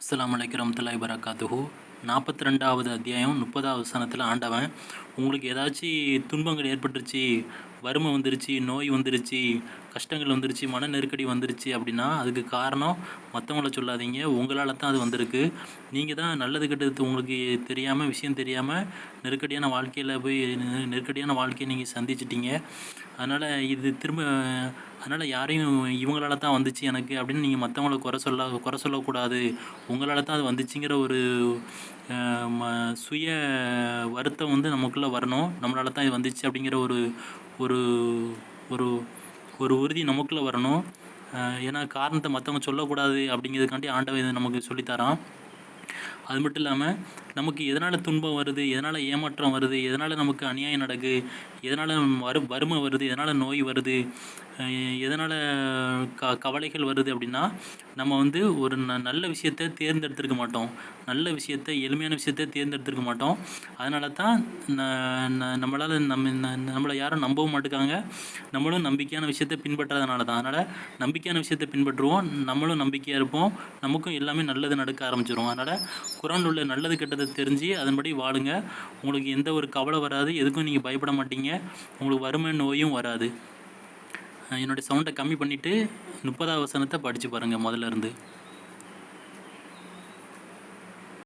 அஸ்ஸலாமு அலைக்கும் வரஹ்மத்துல்லாஹி வபரகாத்துஹு. 42வது அத்தியாயம் 30வது வசனத்தில் ஆண்டவன், உங்களுக்கு ஏதாச்சும் துன்பங்கள் ஏற்பட்டுருச்சு, வறுமை வந்துருச்சு, நோய் வந்துருச்சு, கஷ்டங்கள் வந்துருச்சு, மன நெருக்கடி வந்துருச்சு அப்படின்னா அதுக்கு காரணம் மற்றவங்கள சொல்லாதீங்க, உங்களால் தான் அது வந்திருக்கு. நீங்கள் தான் நல்லது கெட்டது உங்களுக்கு தெரியாமல், விஷயம் தெரியாமல் நெருக்கடியான வாழ்க்கையில் போய் நெருக்கடியான வாழ்க்கையை நீங்கள் சந்திச்சிட்டீங்க. அதனால் இது அதனால் யாரையும் இவங்களால தான் வந்துச்சு எனக்கு அப்படின்னு நீங்கள் மற்றவங்கள குறை சொல்லக்கூடாது. உங்களால் தான் அது வந்துச்சுங்கிற ஒரு சுய வருத்தம் வந்து நமக்குள்ளே வரணும். நம்மளால் தான் இது வந்துச்சு அப்படிங்கிற ஒரு ஒரு ஒரு ஒரு உறுதி நமக்குள்ளே வரணும். ஏன்னா காரணத்தை மற்றவங்க சொல்லக்கூடாது அப்படிங்கிறதுக்காண்டி ஆண்டவன் இதை நமக்கு சொல்லித்தரான். அது மட்டும் இல்லாமல் நமக்கு எதனால் துன்பம் வருது, எதனால் ஏமாற்றம் வருது, எதனால் நமக்கு அநியாயம் நடக்குது, எதனால் வறுமை வருது, எதனால் நோய் வருது, எதனால் கவலைகள் வருது அப்படின்னா நம்ம வந்து ஒரு நல்ல விஷயத்தை தேர்ந்தெடுத்துருக்க மாட்டோம். நல்ல விஷயத்தை, எளிமையான விஷயத்தை தேர்ந்தெடுத்துருக்க மாட்டோம். அதனால தான் நம்மளால் நம்மளை யாரும் நம்பவும் மாட்டுக்காங்க. நம்மளும் நம்பிக்கையான விஷயத்தை பின்பற்றாதனால தான். அதனால் நம்பிக்கையான விஷயத்தை பின்பற்றுவோம், நம்மளும் நம்பிக்கையாக இருப்போம், நமக்கும் எல்லாமே நல்லது நடக்க ஆரம்பிச்சிடும். அதனால் குரானில் உள்ள நல்லது கெட்டதை தெரிஞ்சு அதன்படி வாழுங்க. உங்களுக்கு எந்த ஒரு கவலை வராது, எதுக்கும் நீங்கள் பயப்பட மாட்டீங்க, உங்களுக்கு வறுமை நோயும் வராது. என்னுடைய சவுண்டை கம்மி பண்ணிவிட்டு 30வது வசனத்தை படித்து பாருங்கள் முதல்ல இருந்து.